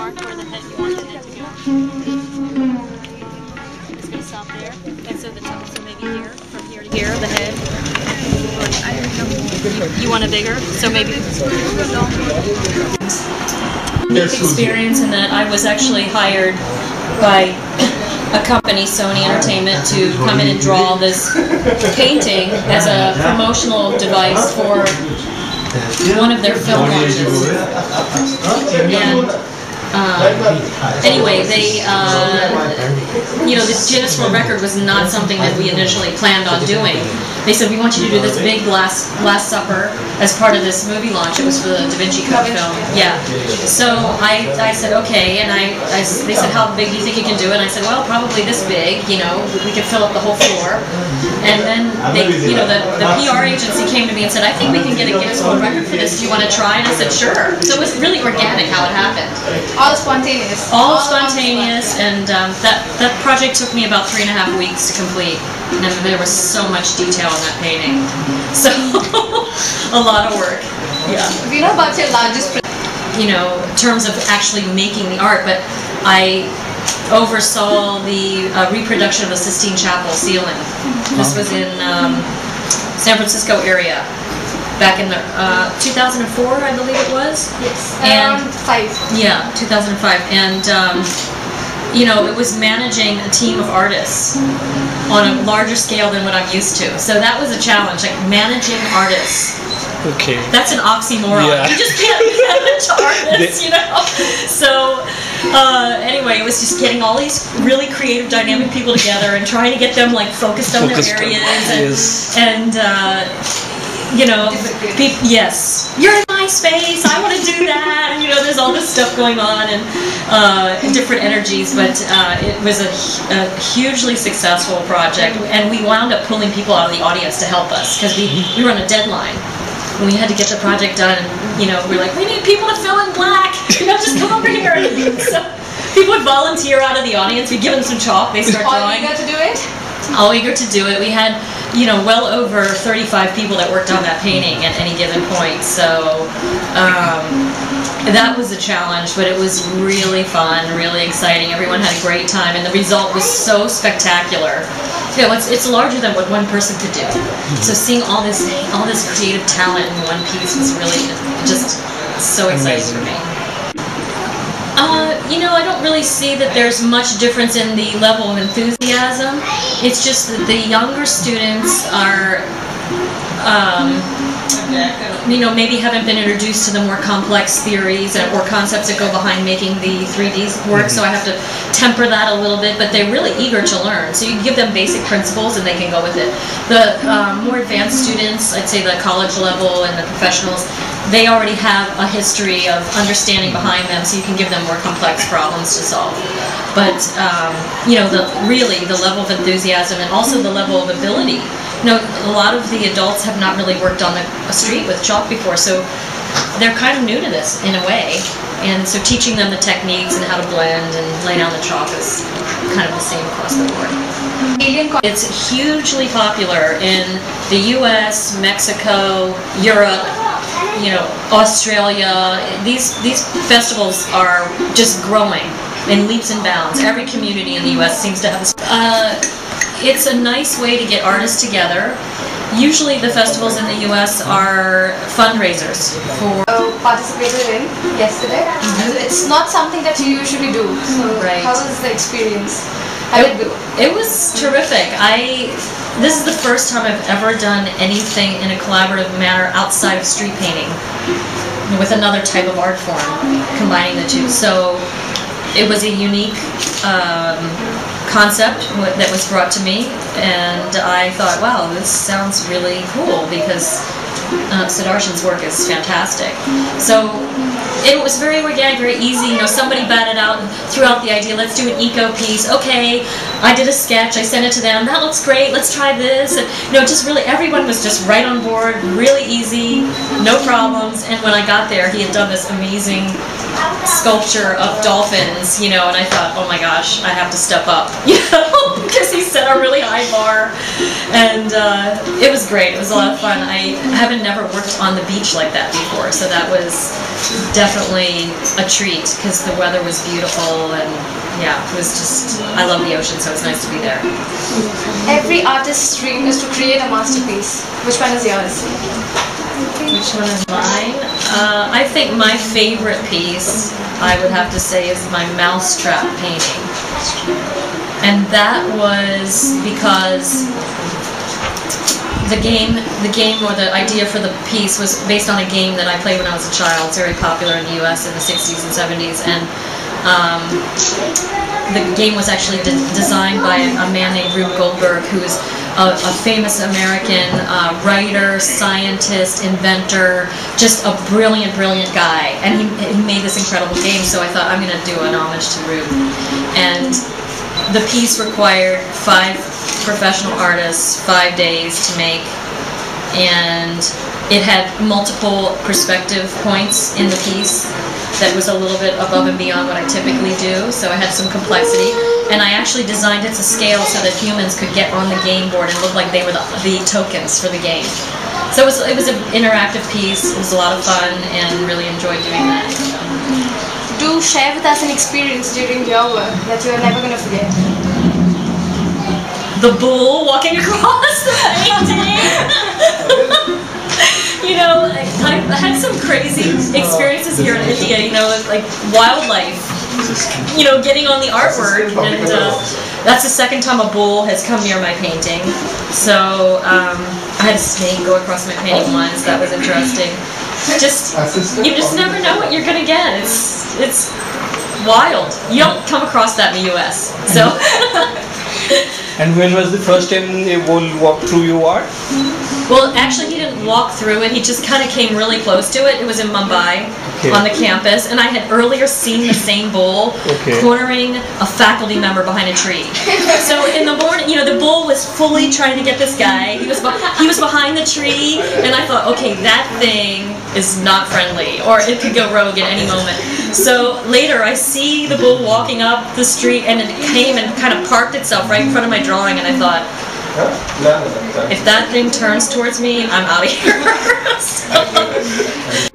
mark where the head you want the head to go. It's going to stop there. And so the top, so maybe here, from here to here, the head. You want it bigger? So maybe. Unique experience in that I was actually hired by a company, Sony Entertainment, to come in and draw this painting as a promotional device for one of their film launches. And anyway, they, you know, this Guinness World Record was not something that we initially planned on doing. They said, we want you to do this big Last Supper as part of this movie launch. It was for the Da Vinci Code film. Yeah. So I said, okay, and they said, how big do you think you can do it? And I said, well, probably this big, you know, we could fill up the whole floor. And then they, you know, the PR agency came to me and said, I think we can get a Guinness World Record for this. Do you want to try? And I said, sure. So it was really organic how it happened. All spontaneous. All spontaneous, and that project took me about 3.5 weeks to complete, and there was so much detail in that painting. So a lot of work. Yeah. We know about your largest, you know, in terms of actually making the art, but I oversaw the reproduction of the Sistine Chapel ceiling. This was in San Francisco area. Back in the 2004, I believe it was. Yes. And around 5. Yeah, 2005, and you know, it was managing a team of artists on a larger scale than what I'm used to. So that was a challenge, like managing artists. Okay. That's an oxymoron. Yeah. You just can't manage artists, you know. So anyway, it was just getting all these really creative, dynamic people together and trying to get them like focused on their areas and you know, yes, you're in my space, I want to do that, and you know, there's all this stuff going on, and different energies, but it was a hugely successful project, and we wound up pulling people out of the audience to help us, because we were on a deadline, and we had to get the project done, and you know, we're like, we need people to fill in black, you know, just come over here. So people would volunteer out of the audience, we'd give them some chalk, they start drawing. All eager to do it? All eager to do it. We had, you know, well over 35 people that worked on that painting at any given point, so that was a challenge, but it was really fun, really exciting. Everyone had a great time, and the result was so spectacular. You know, it's larger than what one person could do. So seeing all this creative talent in one piece was really just so exciting for me. You know, I don't really see that there's much difference in the level of enthusiasm. It's just that the younger students are, you know, maybe haven't been introduced to the more complex theories or concepts that go behind making the 3D work, so I have to temper that a little bit, but they're really eager to learn. So you give them basic principles and they can go with it. The more advanced students, I'd say the college level and the professionals, they already have a history of understanding behind them, so you can give them more complex problems to solve. But, you know, really the level of enthusiasm and also the level of ability. You know, a lot of the adults have not really worked on a street with chalk before, so they're kind of new to this in a way. And so teaching them the techniques and how to blend and lay down the chalk is kind of the same across the board. It's hugely popular in the US, Mexico, Europe, you know, Australia. These festivals are just growing in leaps and bounds. Every community in the US seems to have this. It's a nice way to get artists together. Usually the festivals in the US are fundraisers for... Participated in yesterday. It's not something that you usually do. So right. How was the experience? How did it go? It was terrific. This is the first time I've ever done anything in a collaborative manner outside of street painting with another type of art form, combining the two. So it was a unique concept that was brought to me, and I thought, wow, this sounds really cool, because Sudarshan's work is fantastic. So it was very organic, very easy. You know, somebody batted out and threw out the idea, let's do an eco piece. Okay, I did a sketch, I sent it to them, that looks great, let's try this. And, you know, just really, everyone was just right on board, really easy, no problems. And when I got there, he had done this amazing sculpture of dolphins, you know, and I thought, oh my gosh, I have to step up, you know. because he set a really high bar, and it was great. It was a lot of fun. I haven't never worked on the beach like that before, so that was definitely a treat because the weather was beautiful, and yeah, it was just, I love the ocean, so it's nice to be there. Every artist's dream is to create a masterpiece. Which one is yours? Which one is mine? I think my favorite piece, I would have to say, is my mousetrap painting. And that was because the game or the idea for the piece was based on a game that I played when I was a child. It's very popular in the US in the 60s and 70s. And the game was actually designed by a man named Rube Goldberg, who is a famous American writer, scientist, inventor, just a brilliant, brilliant guy. And he made this incredible game, so I thought I'm going to do an homage to Rube. And the piece required 5 professional artists, 5 days to make, and it had multiple perspective points in the piece that was a little bit above and beyond what I typically do, so I had some complexity, and I actually designed it to scale so that humans could get on the game board and look like they were the tokens for the game. So it was an interactive piece. It was a lot of fun and really enjoyed doing that. Do share with us an experience during your work that you are never going to forget. The bull walking across the painting. You know, I had some crazy experiences here in India, you know, like wildlife, you know, getting on the artwork, and that's the second time a bull has come near my painting. So I had a snake go across my painting once. That was interesting. You just never know what you're gonna get. It's wild. You don't come across that in the US. So. And when was the first time a bull walked through your art? Well, actually, he didn't walk through it. He just kind of came really close to it. It was in Mumbai, on the campus, and I had earlier seen the same bull cornering a faculty member behind a tree. So in the morning, you know, the bull was fully trying to get this guy. He was behind the tree, and I thought, okay, that thing is not friendly, or it could go rogue at any moment. So later, I see the bull walking up the street, and it came and kind of parked itself right in front of my drawing, and I thought, if that thing turns towards me, I'm out of here. So.